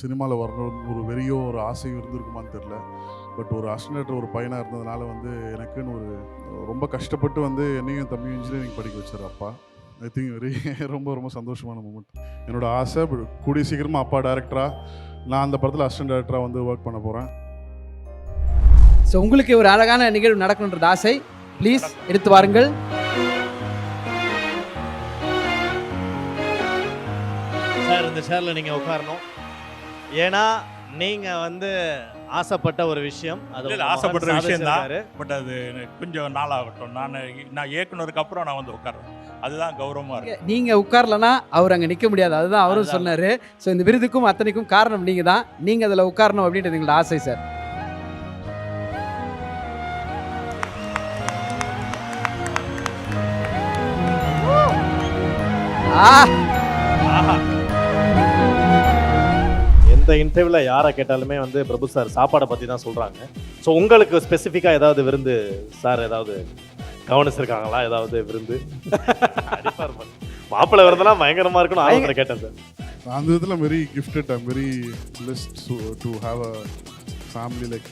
சினிமாவில் வரணும் ஒரு வெறியோ ஒரு ஆசையும் இருந்திருக்குமான்னு தெரில. பட் ஒரு அசிஸ்டன்ட் ஒரு பையனாக இருந்ததுனால வந்து எனக்குன்னு ஒரு ரொம்ப கஷ்டப்பட்டு வந்து என்னையும் தம்பியும் இன்ஜினியரிங் படிக்க வச்சார் அப்பா. ஐ திங்க் வெரி ரொம்ப ரொம்ப சந்தோஷமான மூமெண்ட். என்னோட ஆசை கூடிய சீக்கிரமாக அப்பா டைரக்டராக, நான் அந்த படத்தில் அசிஸ்டன்ட் டைரக்டராக வந்து ஒர்க் பண்ண போகிறேன். ஸோ உங்களுக்கு ஒரு அழகான நிகழ்வு நடக்கணுன்றது ஆசை. ப்ளீஸ் எடுத்து வாருங்கள். சார், இந்த சேர்ல நீங்க உட்காரணும். ஏன்னா நீங்க வந்து ஆசைப்பட்ட ஒரு விஷயம், அது ஆசைப்பட்ட விஷயம் தான். பட் அது கொஞ்சம் நாளாகட்டும். நான் இயக்குனருக்கு அப்புறம் நான் வந்து உட்கார்றேன். அதுதான் கௌரவமா இருக்கு. நீங்க உட்காரலன்னா அவர் அங்க நிக்க முடியாது. அதுதான் அவரும் சொன்னாரு. ஸோ இந்த விருதுக்கும் அத்தனைக்கும் காரணம் நீங்க தான். நீங்க அதுல உட்காரணும் அப்படின்றது எங்களோட ஆசை சார். எந்த இன்டர்வியூல யாரை கேட்டாலுமே வந்து பிரபு சார் சாப்பாடை பத்தி தான் சொல்றாங்க. ஸோ உங்களுக்கு ஸ்பெசிஃபிக்கா ஏதாவது விருந்து சார் ஏதாவது கவனிச்சிருக்காங்களா? ஏதாவது விருந்து மாப்பிள்ளை விருந்தெல்லாம் பயங்கரமா இருக்கணும் ஆர்வத்தில் கேட்டேன் சார். அந்த விதத்தில் very gifted, I'm very blessed to have a family like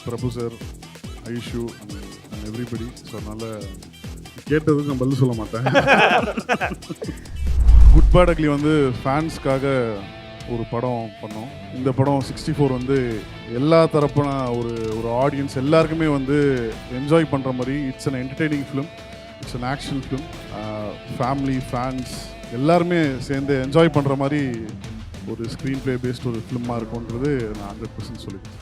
Prabhu sir, Aishu and everybody. So அதனால் கேட்டதுக்கு நான் பதில் சொல்ல மாட்டேன். குட் பேட் அக்லி வந்து ஃபேன்ஸ்க்காக ஒரு படம் பண்ணோம். இந்த படம் 64 வந்து எல்லா தரப்பான ஒரு ஆடியன்ஸ் எல்லாருக்குமே வந்து என்ஜாய் பண்ணுற மாதிரி it's an entertaining film, it's an action film. Family fans எல்லாருமே சேர்ந்து என்ஜாய் பண்ணுற மாதிரி ஒரு ஸ்க்ரீன் பிளே பேஸ்ட் ஒரு ஃபிலிமாக இருக்கும்ன்றது நான் 100% சொல்லிக்கிறேன்.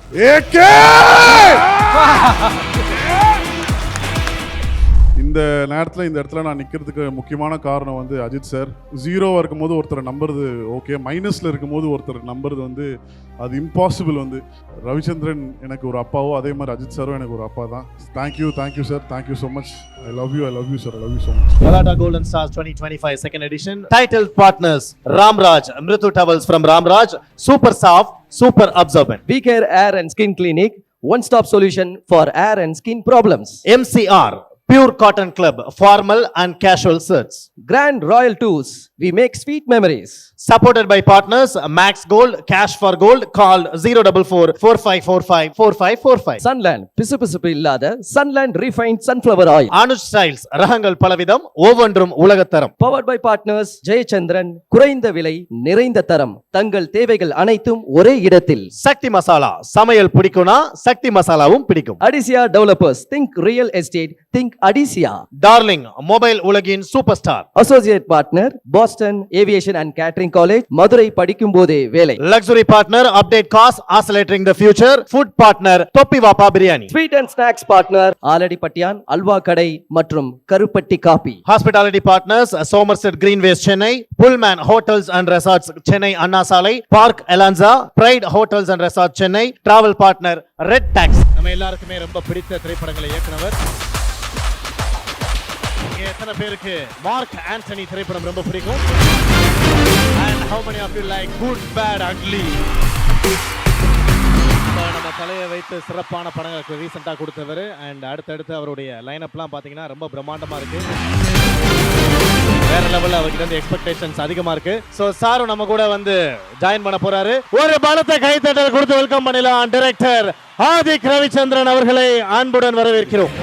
இந்த நேரத்தில் இந்த இடத்துல நான் நிற்கிறதுக்கு முக்கியமான காரணம் வந்து அஜித் சார். 0 இருக்கும்போது ஒருத்தரை நம்புறது ஓகே, மைனஸில் இருக்கும்போது ஒருத்தர் நம்புறது வந்து அது இம்பாசிபிள். வந்து ரவிச்சந்திரன் எனக்கு ஒரு அப்பாவோ, அதே மாதிரி அஜித் சாரும் எனக்கு ஒரு அப்பா தான். Thank you sir, thank you so much. I love you sir, I love you so much. Galata Golden Stars 2025 second edition. Titled partners Ramraj, Mritu Towels from Ramraj, Super Soft, Super Absorbent. We Care Air and Skin Clinic, one-stop solution for air and skin problems. MCR, Pure Cotton Club, formal and casual shirts. Grand Royal Tours, we make sweet memories. Supported by partners Max Gold, Cash for Gold, call 044-4545-4545. Sunland, பிசுபிசுப்பு இல்லாத Sunland refined sunflower oil. Anuj Styles, ரகங்கள் பலவிதம், ஒவ்வொன்றும் உலகத்தரம். Powered by partners Jayachandran, குறைந்த விலை நிறைந்த தரம், தங்கள் தேவைகள் அனைத்தும் ஒரே இடத்தில். சக்தி மசாலா, சமையல் பிடிக்கும்னா சக்தி மசாலாவும் பிடிக்கும். Adisia Developers, think real estate, think Adisia. Darling, mobile உலகின் super star. Associate partner Boston Aviation and Catering College, Madurai படிக்கும் போதே வேலை. Luxury partner Update Cost, accelerating the future. Food partner தொப்பி வாப்பா biryani. Sweet and snacks partner ஆலடிப்பட்டியான் halwa கடை மற்றும் கருப்பட்டி coffee. Hospitality partners Somerset Greenways Chennai, Pullman Hotels and Resorts Chennai Anna Salai, Park Elanza, Pride Hotels and Resorts Chennai. Travel partner Red Tax. நம்ம எல்லாருக்குமே ரொம்ப பிடித்த திரைப்படங்களை இயக்குனவர். எத்தனை பேருக்கு மார்க் ஆண்டனி திரைப்படம் ரொம்ப பிடிக்கும்? And how many of you like Good Bad Ugly? நம்ம தலையை வைத்து சிறப்பான படங்களுக்கு ரீசெண்டாக கொடுத்தவர். அண்ட் அடுத்தடுத்து அவருடைய லைனப்லாம் பார்த்தீங்கன்னா ரொம்ப பிரம்மாண்டமாக இருக்கு. வேற லெவலில் அவர்கிட்ட இருந்து எக்ஸ்பெக்டேஷன்ஸ் அதிகமாக இருக்கு. ஸோ சாரும் நம்ம கூட வந்து ஜாயின் பண்ண போறாரு. ஒரு பலத்தை கைத்தட்டல் கொடுத்து வெல்கம் பண்ணலாம் டைரக்டர் ஆதிக் ரவிச்சந்திரன் அவர்களை அன்புடன் வரவேற்கிறோம்.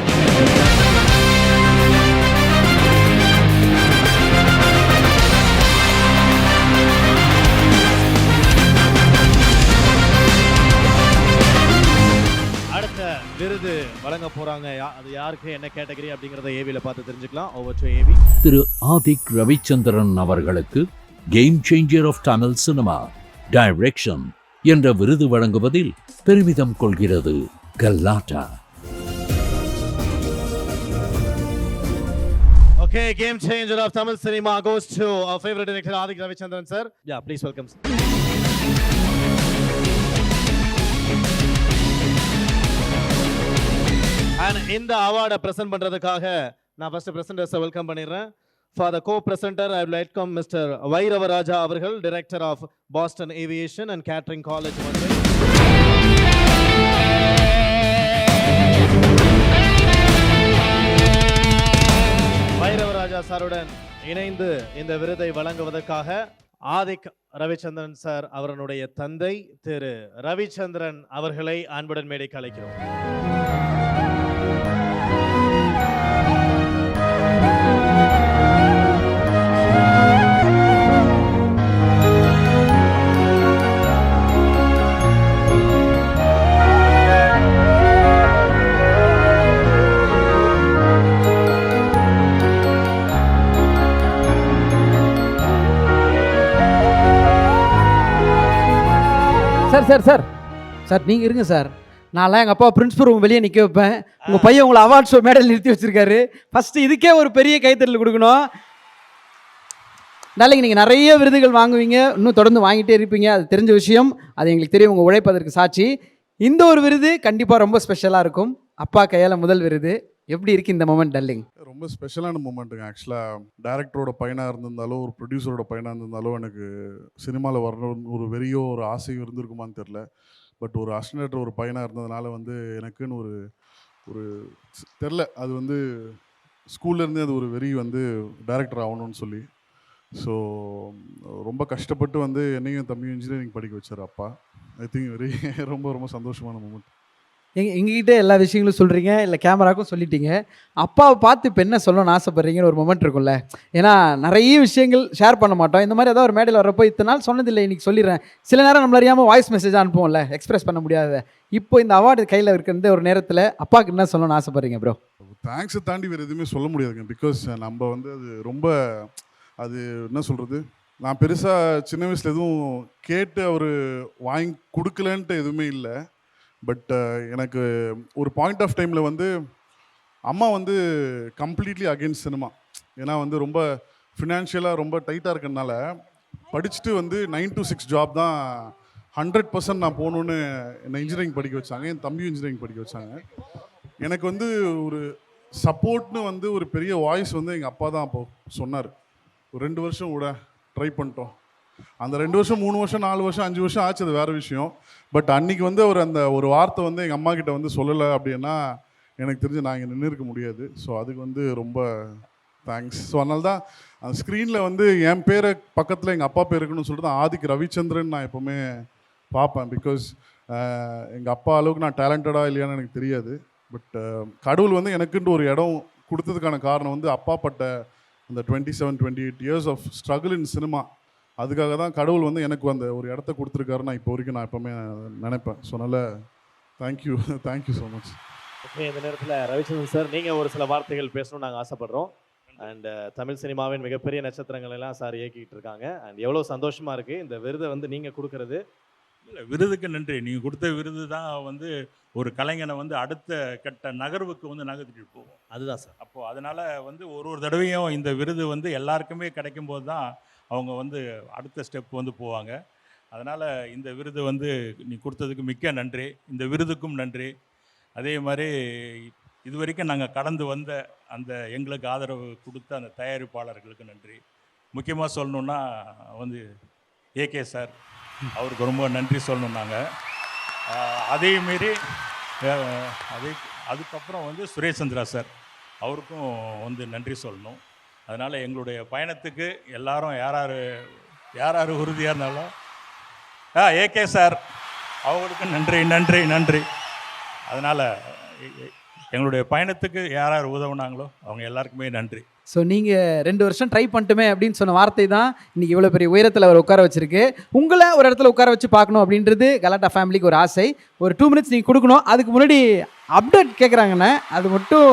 விருது வழங்க போறாங்க. அது யாருக்கு, என்ன கேட்டகரி அப்படிங்கறத ஏவில பார்த்து தெரிஞ்சுக்கலாம். Over to AV. Thiru Adhik Ravichandran அவர்களுக்கு game changer of Tamil cinema direction என்ற விருது வழங்குவதில் பெருமிதம் கொள்கிறது கல்லாட்டா. Okay, game changer of Tamil cinema goes to our favorite director Adik Ravichandran sir. Yeah, please welcome sir. And இந்த அவார்டை பிரசன்ட் பண்றதுக்காக நான் ஃபர்ஸ்ட் பிரசன்டர்ஸை வெல்கம் பண்ணிடுறேன். For the co-presenter, I would like to welcome Mr. Vairava அவர்கள், Director of Boston Aviation and Catering College. வைரவராஜா சாருடன் இணைந்து இந்த விருதை வழங்குவதற்காக Adhik Ravichandran sir அவர்களுடைய தந்தை திரு ரவிச்சந்திரன் அவர்களை அன்புடன் மேடைக்கு அழைக்கிறோம். சார் சார் சார் சார் நீங்கள் இருங்க சார். நான்லாம் எங்கள் அப்பா பிரின்ஸ்பல் ரூம் வெளியே நிற்க வைப்பேன். உங்கள் பையன் உங்களை அவார்ட் ஷோ மேடையில் நிறுத்தி வச்சிருக்காரு. ஃபஸ்ட்டு இதுக்கே ஒரு பெரிய கைத்தறல் கொடுக்கணும். நாளைக்கு நீங்கள் நிறைய விருதுகள் வாங்குவீங்க, இன்னும் தொடர்ந்து வாங்கிட்டே இருப்பீங்க, அது தெரிஞ்ச விஷயம். அது எங்களுக்கு தெரியும், உங்கள் உழைப்பதற்கு சாட்சி. இந்த ஒரு விருது கண்டிப்பாக ரொம்ப ஸ்பெஷலாக இருக்கும். அப்பா கையால் முதல் விருது. எப்படி இருக்குது இந்த மொமெண்ட் டல்லிங்? ரொம்ப ஸ்பெஷலான மூமெண்ட்டுங்க. ஆக்சுவலாக டேரக்டரோட பையனாக இருந்திருந்தாலோ ஒரு ப்ரொடியூசரோட பையனாக இருந்திருந்தாலோ எனக்கு சினிமாவில் வரணும்னு ஒரு வெறியோ ஒரு ஆசையும் இருந்திருக்குமான்னு தெரில. பட் ஒரு அசிஸ்டன்ட் ஒரு பையனாக இருந்ததுனால வந்து எனக்குன்னு ஒரு ஒரு தெரில, அது வந்து ஸ்கூல்லேருந்தே அது ஒரு வெறி வந்து டேரக்டர் ஆகணும்னு சொல்லி. ஸோ ரொம்ப கஷ்டப்பட்டு வந்து என்னையும் தம்பியும் இன்ஜினியரிங் படிக்க வச்சார் அப்பா. ஐ திங்க் வெரி ரொம்ப ரொம்ப சந்தோஷமான மூமெண்ட். எங்ககிட்ட எல்லா விஷயங்களும் சொல்கிறீங்க, இல்லை கேமராக்கும் சொல்லிட்டீங்க. அப்பாவை பார்த்து இப்போ என்ன சொல்லணும்னு ஆசைப்பட்றீங்கன்னு ஒரு மொமெண்ட் இருக்கும்ல. ஏன்னா நிறைய விஷயங்கள் ஷேர் பண்ண மாட்டோம். இந்த மாதிரி ஏதாவது ஒரு மேடையில் வரப்போ இத்தனை நாள் சொன்னதில்லை, இன்றைக்கி சொல்லிடுறேன். சில நேரம் நம்மள அறியாமல் வாய்ஸ் மெசேஜ் அனுப்புவோம்ல, எக்ஸ்பிரஸ் பண்ண முடியாத. இப்போ இந்த அவார்டு கையில் இருக்கிற ஒரு நேரத்தில் அப்பாவுக்கு என்ன சொல்லணும்னு ஆசைப்பட்றீங்க ப்ரோ? தேங்க்ஸை தாண்டி வேறு எதுவுமே சொல்ல முடியாதுங்க. பிகாஸ் நம்ம வந்து அது ரொம்ப அது என்ன சொல்கிறது, நான் பெருசாக சின்ன வயசில் எதுவும் கேட்டு அவர் வாங்கி கொடுக்கலன்ட்டு எதுவுமே இல்லை. பட் எனக்கு ஒரு பாயிண்ட் ஆஃப் டைமில் வந்து அம்மா வந்து கம்ப்ளீட்லி அகெயின்ஸ்ட் சினிமா. ஏன்னா வந்து ரொம்ப ஃபினான்ஷியலாக ரொம்ப டைட்டாக இருக்கறனால படிச்சுட்டு வந்து 9 to 6 ஜாப் தான் 100% நான் போகணுன்னு என்னை இன்ஜினியரிங் படிக்க வச்சாங்க. என் தம்பியும் இன்ஜினியரிங் படிக்க வச்சாங்க. எனக்கு வந்து ஒரு சப்போர்ட்னு வந்து ஒரு பெரிய வாய்ஸ் வந்து எங்கள் அப்பா தான் அப்போ சொன்னார். ஒரு 2 வருஷம் கூட ட்ரை பண்ணிட்டோம். அந்த 2 வருஷம் 3 வருஷம் 4 வருஷம் 5 வருஷம் ஆச்சு, அது வேறு விஷயம். பட் அன்றைக்கி வந்து அவர் அந்த ஒரு வார்த்தை வந்து எங்கள் அம்மா கிட்ட வந்து சொல்லலை அப்படின்னா எனக்கு தெரிஞ்சு நான் இங்கே நின்று இருக்க முடியாது. ஸோ அதுக்கு வந்து ரொம்ப தேங்க்ஸ். ஸோ அதனால தான் அந்த ஸ்க்ரீனில் வந்து என் பேரை பக்கத்தில் எங்கள் அப்பா பேர் இருக்குன்னு சொல்லிட்டு தான் ஆதிக் ரவிச்சந்திரன் நான் எப்போவுமே பார்ப்பேன். பிகாஸ் எங்கள் அப்பா அளவுக்கு நான் டேலண்டடாக இல்லையான்னு எனக்கு தெரியாது. பட் கடவுள் வந்து எனக்குன்ட்டு ஒரு இடம் கொடுத்ததுக்கான காரணம் வந்து அப்பா பட்ட அந்த 27-28 years of struggle in cinema. அதுக்காக தான் கடவுள் வந்து எனக்கு அந்த ஒரு இடத்த கொடுத்துருக்காரு. நான் இப்போ வரைக்கும் நான் எப்போவுமே நினைப்பேன். ஸோ அதனால் தேங்க்யூ ஸோ மச். ஓகே, இந்த நேரத்தில் ரவிச்சந்திரன் சார் நீங்கள் ஒரு சில வார்த்தைகள் பேசணும்னு நாங்கள் ஆசைப்படுறோம். அண்ட் தமிழ் சினிமாவின் மிகப்பெரிய நட்சத்திரங்கள் எல்லாம் சார் இயக்கிட்டு இருக்காங்க. அண்ட் எவ்வளோ சந்தோஷமாக இருக்குது இந்த விருதை வந்து நீங்கள் கொடுக்கறது. இல்லை, விருதுக்கு நன்றி. நீங்கள் கொடுத்த விருது தான் வந்து ஒரு கலைஞனை வந்து அடுத்த கட்ட நகர்வுக்கு வந்து நகர்த்திட்டு போவோம். அதுதான் சார். அப்போது அதனால் வந்து ஒரு தடவையும் இந்த விருது வந்து எல்லாருக்குமே கிடைக்கும்போது தான் அவங்க வந்து அடுத்த ஸ்டெப் வந்து போவாங்க. அதனால் இந்த விருது வந்து நீ கொடுத்ததுக்கு மிக்க நன்றி. இந்த விருதுக்கும் நன்றி. அதே மாதிரி இது வரைக்கும் நாங்கள் கடந்து வந்த அந்த எங்களுக்கு ஆதரவு கொடுத்த அந்த தயாரிப்பாளர்களுக்கு நன்றி. முக்கியமாக சொல்லணுன்னா வந்து ஏகே சார், அவருக்கு ரொம்ப நன்றி சொல்லணும் நாங்கள். அதேமாரி அதுக்கப்புறம் வந்து சுரேஷ் சந்திரா சார், அவருக்கும் வந்து நன்றி சொல்லணும். அதனால் எங்களுடைய பயணத்துக்கு எல்லாரும் யார் உறுதியாக இருந்தாலும் ஏகே சார் அவங்களுக்கு நன்றி நன்றி நன்றி. அதனால் எங்களுடைய பயணத்துக்கு யார் உதவுனாங்களோ அவங்க எல்லாருக்குமே நன்றி. ஸோ நீங்கள் 2 வருஷம் ட்ரை பண்ணிட்டுமே அப்படின்னு சொன்ன வார்த்தை தான் இன்றைக்கி இவ்வளோ பெரிய உயரத்தில் அவர் உட்கார வச்சிருக்கு. உங்களை ஒரு இடத்துல உட்கார வச்சு பார்க்கணும் அப்படின்றது கலாட்டா ஃபேமிலிக்கு ஒரு ஆசை. ஒரு 2 மினிட்ஸ் நீங்கள் கொடுக்கணும். அதுக்கு முன்னாடி அப்டேட் கேட்குறாங்கண்ணே, அது மட்டும்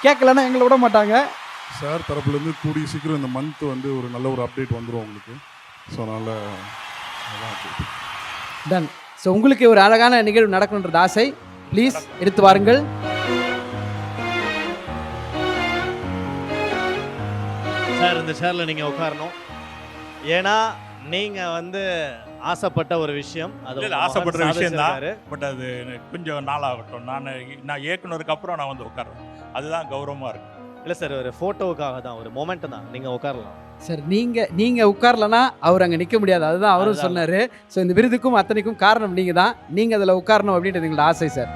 கேட்கலன்னா எங்களை விட மாட்டாங்க. சார் தரப்புலேருந்து கூடிய சீக்கிரம் இந்த மந்த் வந்து ஒரு நல்ல ஒரு அப்டேட் வந்துடும் உங்களுக்கு. ஸோ அதனால் டன். ஸோ உங்களுக்கு ஒரு அழகான நிகழ்வு நடக்கணுன்றது ஆசை. ப்ளீஸ் எடுத்து வாருங்கள். சார் இந்த சேரில் நீங்கள் உட்காரணும். ஏன்னா நீங்கள் வந்து ஆசைப்பட்ட ஒரு விஷயம், அது ஆசைப்படுற விஷயம் தான். பட் அது கொஞ்சம் நாளாகட்டும். நான் இயக்குனருக்கு அப்புறம் நான் வந்து உட்காருவேன். அதுதான் கௌரவமாக இருக்கும். இல்லை சார், ஒரு ஃபோட்டோவுக்காக தான், ஒரு மொமெண்ட் தான். நீங்கள் உட்காரலாம் சார். நீங்கள் உட்காரலன்னா அவர் அங்கே நிற்க முடியாது, அதுதான் அவரும் சொன்னார். ஸோ இந்த விருதுக்கும் அத்தனைக்கும் காரணம் நீங்கள் தான். நீங்கள் அதில் உட்காரணும் அப்படின்றது எங்களோட ஆசை சார்.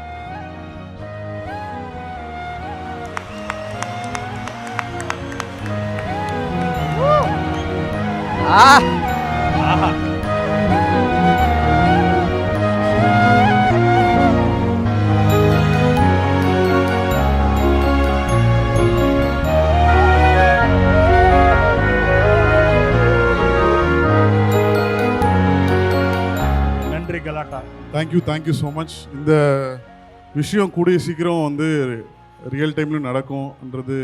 நன்றி கலாட்டா. Thank you so much. இந்த விஷயம் கூடிய சீக்கிரம் வந்து ரியல் டைம்லையும் நடக்கும்ன்றது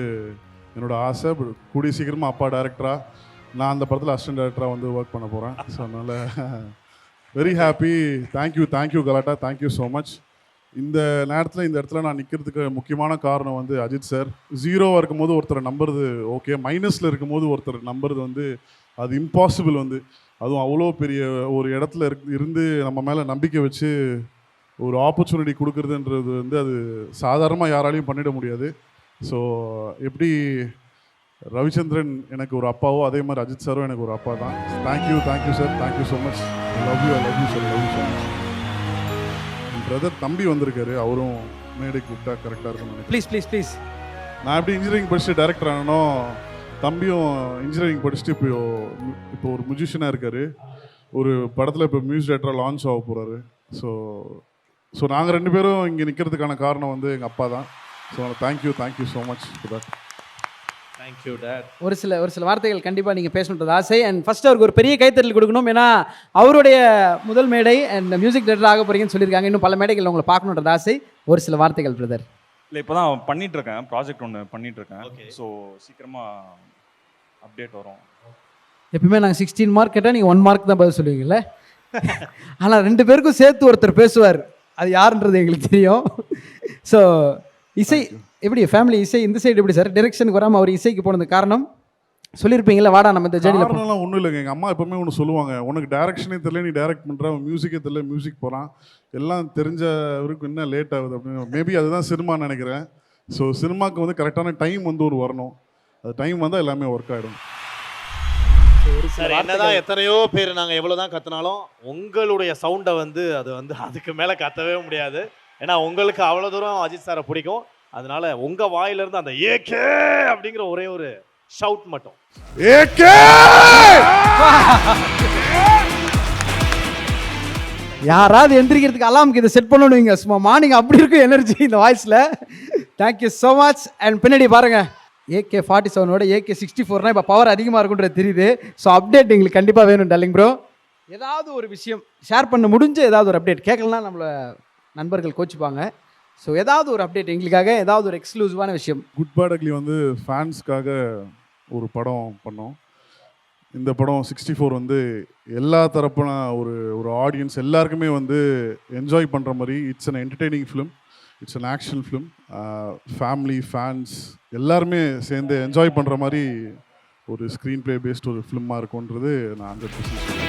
என்னோட ஆசை. கூடிய சீக்கிரமாக அப்பா டைரக்டராக, நான் அந்த படத்தில் அசிஸ்டன்ட் டைரக்டராக வந்து ஒர்க் பண்ண போகிறேன். ஸோ அதனால் வெரி ஹாப்பி. தேங்க்யூ கலாட்டா, தேங்க்யூ ஸோ மச். இந்த நேரத்தில் இந்த இடத்துல நான் நிற்கிறதுக்கு முக்கியமான காரணம் வந்து அஜித் சார். 0வாக இருக்கும்போது ஒருத்தரை நம்புறது ஓகே, மைனஸில் இருக்கும்போது ஒருத்தர் நம்புறது வந்து அது இம்பாசிபிள். வந்து அதுவும் அவ்வளோ பெரிய ஒரு இடத்துல இருந்து நம்ம மேலே நம்பிக்கை வச்சு ஒரு ஆப்பர்ச்சுனிட்டி கொடுக்குறதுன்றது வந்து அது சாதாரணமாக யாராலையும் பண்ணிட முடியாது. ஸோ எப்படி ரவிச்சந்திரன் எனக்கு ஒரு அப்பாவோ, அதே மாதிரி அஜித் சாரும் எனக்கு ஒரு அப்பா தான். Thank you sir, thank you so much. Love you sir, love you so much. N brother தம்பி வந்திருக்காரு, அவரும் மேடைக்கு கூப்பிட்டா கரெக்டாக இருக்கும். ப்ளீஸ் நான் எப்படி இன்ஜினியரிங் படிச்சுட்டு டைரக்டர் ஆனனோ, தம்பியும் இன்ஜினியரிங் படிச்சுட்டு இப்போ ஒரு மியூசிஷியனாக இருக்கார். ஒரு படத்தில் இப்போ மியூசிக் டைரக்டராக லான்ச் ஆக போகிறாரு. ஸோ நாங்கள் 2 பேரும் இங்கே நிற்கிறதுக்கான காரணம் வந்து எங்கள் அப்பா தான். So thank you so much for that. Thank you dot. ஒரு சில வார்த்தைகள் கண்டிப்பாக நீங்கள் பேசணுன்றது ஆசை. அண்ட் ஃபர்ஸ்ட் அவருக்கு ஒரு பெரிய கைத்தறல் கொடுக்கணும். ஏன்னா அவருடைய முதல் மேடை அண்ட் மியூசிக் டைரக்டர் ஆக போகிறீங்கன்னு சொல்லியிருக்காங்க. இன்னும் பல மேடைகள் உங்களை பார்க்கணுன்றது ஆசை. ஒரு சில வார்த்தைகள் பிரதர். இல்லை, இப்போ தான் பண்ணிகிட்ருக்கேன், ப்ராஜெக்ட் ஒன்று பண்ணிகிட்ருக்கேன். ஸோ சீக்கிரமாக அப்டேட் வரும். எப்பவுமே நாங்கள் 16 மார்க் கேட்டால் நீங்கள் 1 மார்க் தான் பதில் சொல்லுவீங்கல்ல. ஆனால் 2 பேருக்கும் சேர்த்து ஒருத்தர் பேசுவார், அது யாருன்றது எங்களுக்கு தெரியும். ஸோ இசை எப்படி ஃபேமிலி இசை இந்த சைடு எப்படி சார் டைரக்ஷனுக்கு வராமல் அவர் இசைக்கு போனது காரணம் சொல்லியிருப்பீங்களா? வாடா நம்ம இந்த ஜேர்னியில் காரணம்லாம் ஒன்றும் இல்லைங்க. எங்கள் அம்மா எப்பவுமே ஒன்று சொல்லுவாங்க, உனக்கு டைரக்ஷனே தெரியல, நீ டைரக்ட் பண்ணுற, மியூசிக்கே தெரியல, மியூசிக் போகிறான், எல்லாம் தெரிஞ்சவருக்கு என்ன லேட் ஆகுது அப்படின்னு. மேபி அதுதான் சினிமான்னு நினைக்கிறேன். ஸோ சினிமாவுக்கு வந்து கரெக்டான டைம் வந்து ஒரு வரணும். அது டைம் வந்தால் எல்லாமே ஒர்க் ஆகிடும். சார் என்னதான் எத்தனையோ பேர் நாங்கள் எவ்வளோ தான் கற்றுனாலும் உங்களுடைய சவுண்டை வந்து அதுக்கு மேலே கத்தவே முடியாது. ஏன்னா உங்களுக்கு அவ்வளோ தூரம் அஜித் சாரை பிடிக்கும். அதனால உங்கள் வாயிலிருந்து அந்த ஏகே அப்படிங்கிற ஒரே ஒரு ஷவுட் மட்டும். ஏகே! யாராவது எந்திரிக்கிறதுக்கு அலாமுக்கு இதை செட் பண்ணணுவீங்க. சும்மா மார்னிங் அப்படி இருக்கும் எனர்ஜி இந்த வாய்ஸில். Thank you so much. அண்ட் பின்னாடி பாருங்கள், AK-47ஓட AK-64னா இப்போ பவர் அதிகமாக இருக்குன்றது தெரியுது. ஸோ அப்டேட் எங்களுக்கு கண்டிப்பாக வேணும் டார்லிங் ப்ரோ. ஏதாவது ஒரு விஷயம் ஷேர் பண்ண முடிஞ்ச ஏதாவது ஒரு அப்டேட் கேட்கலன்னா நம்மளை நண்பர்கள் கோச்சிப்பாங்க. ஸோ ஏதாவது ஒரு அப்டேட் எங்களுக்காக, ஏதாவது ஒரு எக்ஸ்க்ளூசிவான விஷயம். குட் பேட் அக்லி வந்து ஃபேன்ஸ்க்காக ஒரு படம் பண்ணோம். இந்த படம் 64 வந்து எல்லா தரப்பான ஒரு ஆடியன்ஸ் எல்லாருக்குமே வந்து என்ஜாய் பண்ணுற மாதிரி it's an entertaining film, it's an action film. Family fans எல்லாருமே சேர்ந்து என்ஜாய் பண்ணுற மாதிரி ஒரு ஸ்க்ரீன் ப்ளே பேஸ்ட் ஒரு ஃபிலிமாக இருக்கும்ன்றது நான் 100% சொல்லுவேன்.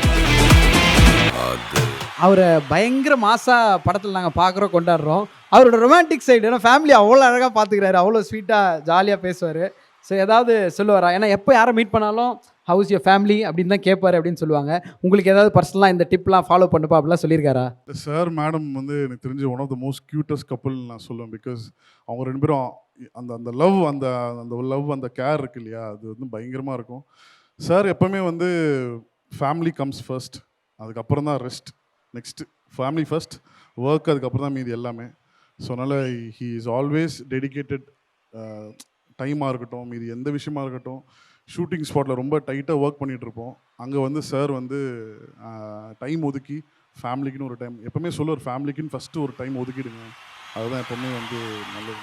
அவரை பயங்கர மாசா படத்தில் நாங்கள் பார்க்குறோம், கொண்டாடுறோம். அவரோட ரொமான்டிக் சைடு, ஏன்னா ஃபேமிலி அவ்வளோ அழகாக பார்த்துக்கிறாரு, அவ்வளோ ஸ்வீட்டாக ஜாலியாக பேசுவார். ஸோ ஏதாவது சொல்லுவாரா? ஏன்னா எப்போ யாரை மீட் பண்ணாலும் ஹவுஸ் யுவர் ஃபேமிலி அப்படின்னு தான் கேட்பாரு அப்படின்னு சொல்லுவாங்க. உங்களுக்கு ஏதாவது பர்சனலாக இந்த டிப்லாம் ஃபாலோ பண்ணுப்பா அப்படிலாம் சொல்லியிருக்காரா? சார் மேடம் வந்து எனக்கு தெரிஞ்சு one of the most cutest couple நான் சொல்லுவேன். பிகாஸ் அவங்க 2 பேரும் அந்த லவ் அந்த கேர் இருக்கு இல்லையா, அது வந்து பயங்கரமாக இருக்கும். சார் எப்போவுமே வந்து ஃபேமிலி கம்ஸ் ஃபர்ஸ்ட், அதுக்கப்புறம் தான் rest. Next family first, work அதுக்கப்புறம் தான் மீதி எல்லாமே. ஸோ அதனால் ஹீ இஸ் ஆல்வேஸ் டெடிக்கேட்டட். டைமாக இருக்கட்டும், மீதி எந்த விஷயமா இருக்கட்டும், ஷூட்டிங் ஸ்பாட்டில் ரொம்ப டைட்டாக ஒர்க் பண்ணிகிட்ருப்போம். அங்கே வந்து சார் வந்து டைம் ஒதுக்கி ஃபேமிலிக்குன்னு ஒரு டைம் எப்போவுமே சொல்லுவார், ஃபேமிலிக்குன்னு ஃபஸ்ட்டு ஒரு டைம் ஒதுக்கிடுங்க, அதுதான் எப்போவுமே வந்து நல்லது.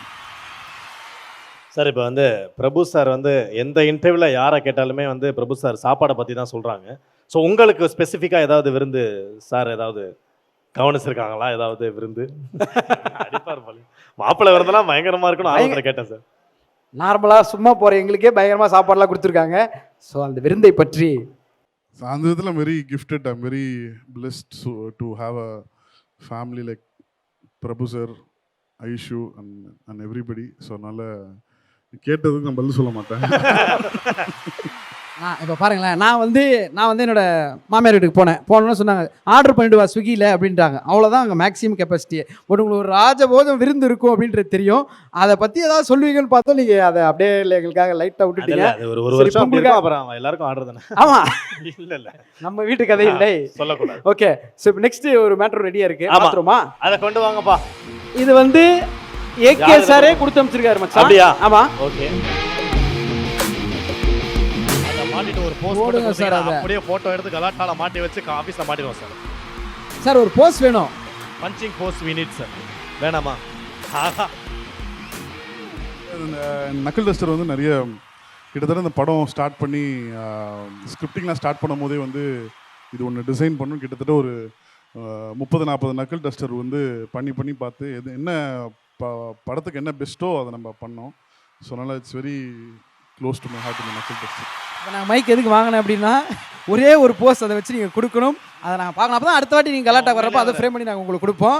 சார் இப்போ வந்து பிரபு சார் வந்து எந்த இன்டர்வியூவில் யாரை கேட்டாலுமே வந்து பிரபு சார் சாப்பாடை பற்றி தான் சொல்கிறாங்க. ஸோ உங்களுக்கு ஸ்பெசிஃபிக்காக ஏதாவது விருந்து சார் ஏதாவது கவனிச்சிருக்காங்களா? ஏதாவது விருந்து அடிப்பார் போல, மாப்பிள்ளை விருந்தெல்லாம் பயங்கரமாக இருக்குன்னு ஆர்வத்தில் கேட்டேன் சார். நார்மலாக சும்மா போகிற எங்களுக்கே பயங்கரமாக சாப்பாடெலாம் கொடுத்துருக்காங்க. ஸோ அந்த விருந்தை பற்றி அந்த விதத்தில் I'm very gifted, I'm very blessed to have a family like Prabhu sir, Aishu and everybody. So அதனால் கேட்டதுக்கு நான் பதில் சொல்ல மாட்டேன். இப்போ பாருங்களேன், நான் வந்து என்னோட மாமியார் வீட்டுக்கு போனோன்னு சொன்னாங்க, ஆர்டர் பண்ணிட்டு வா ஸ்விக்கியில் அப்படின்ட்டாங்க. அவ்வளோதான் அங்கே மேக்ஸிமம் கெப்பாசிட்டி. பட் உங்களுக்கு ஒரு ராஜபோதம் விருந்து இருக்கும் அப்படின்றது தெரியும். அதை பற்றி ஏதாவது சொல்லுவீங்கன்னு பார்த்தா நீங்கள் அதை அப்படியே எங்களுக்காக லைட்டாக விட்டுட்டீங்க. ஒரு வருஷம் அப்புறம் எல்லாருக்கும் ஆர்டர் தானே. ஆமாம், இல்லை நம்ம வீட்டு கதை இல்லை, சொல்லக்கூடாது. ஓகே. ஸோ இப்போ நெக்ஸ்ட் ஒரு மேட்டர் ரெடியாக இருக்குது, பார்த்துருமா? அதை கொண்டு வாங்கப்பா. இது வந்து AK சாரே கொடுத்து அமைச்சிருக்காரு மச்சான். அப்படியா? ஆமாம், ஓகே. மாட்டிட்டு ஒரு போஸ்ட் போடுங்க சார். அதை அப்படியே போட்டோ எடுத்து கலாட்டால மாட்டி வச்சு ஆபீஸ்ல மாட்டிடுவோம் சார். சார் ஒரு போஸ்ட் வேணும். Punching post we need sir. வேணாமா? ஆஹா. இந்த நக்கல் டஸ்டர் வந்து நிறைய கிட்டத்தட்ட இந்த படம் ஸ்டார்ட் பண்ணி ஸ்கிரிப்டிங்லாம் ஸ்டார்ட் பண்ணும் போதே வந்து இது ஒன்று டிசைன் பண்ணணும். கிட்டத்தட்ட ஒரு 30-40 நக்கல் டஸ்டர் வந்து பண்ணி பார்த்து எது என்ன படத்துக்கு என்ன பெஸ்ட்டோ அதை நம்ம பண்ணோம். ஸோ அதனால் it's very close to my heart இந்த நக்கல் டஸ்டர். இப்போ நான் மைக் எதுக்கு வாங்கினேன் அப்படின்னா ஒரே ஒரு போஸ்ட் அதை வச்சு நீங்கள் கொடுக்கணும். அதை நாங்கள் பார்க்கணும். அப்போ தான் அடுத்த வாட்டி நீங்கள் கலாட்டா வர்றப்போ அதை ஃப்ரேம் பண்ணி நாங்கள் உங்களுக்கு கொடுப்போம்.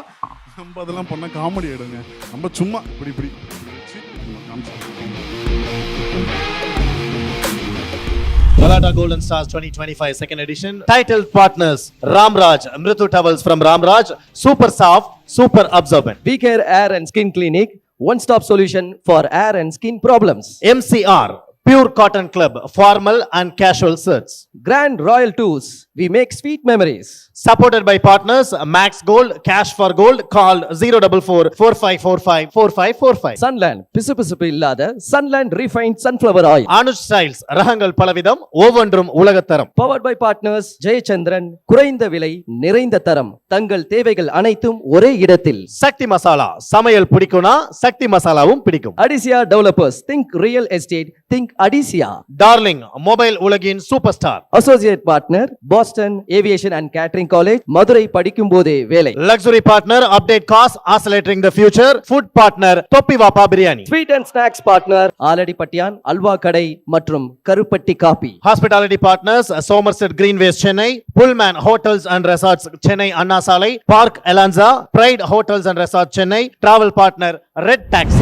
நம்ம அதெல்லாம் பண்ணால் காமெடி ஆகிடுங்க. நம்ம சும்மா இப்படி வச்சு காமிச்சோம். Galata Golden Stars 2025 second edition. Titled partners Ramraj, Mritu Towels from Ramraj, super soft, super absorbent. We Care Hair and Skin Clinic, one-stop solution for hair and skin problems. MCR, Pure Cotton Club, formal and casual shirts. Grand Royal Tours, we make sweet memories. Supported by partners Max Gold, Cash for Gold, call 044 4545 4545. Sunland, பிசுபிசுப்பு இல்லாத Sunland Refined Sunflower Oil. Anuj Styles, ரகங்கள் பலவிதம், ஒவ்வொன்றும் உலகத்தரம். Powered by partners Jayachandran, குறைந்த விலை நிறைந்த தரம், தங்கள் தேவைகள் அனைத்தும் ஒரே இடத்தில். சக்தி மசாலா, சமையல் பிடிக்கும்னா சக்தி மசாலாவும் பிடிக்கும். Adisia Developers, think real estate, think Adisia. Darling, mobile உலகின் super star. Associate partner, Boston Aviation and Catering College, Madurai படிக்கும் போதே வேலை. Luxury partner, update cost, accelerating the future. Food partner, தொப்பி வாப்பா biryani. Sweet and snacks partner, ஆலடிப்பட்டியான் halwa கடை மற்றும் கருப்பட்டி coffee. Hospitality partners, Somerset Greenways Chennai, Pullman Hotels and Resorts Chennai Anna Salai, Park Elanza, Pride Hotels and Resorts Chennai. Travel partner, Red Taxi.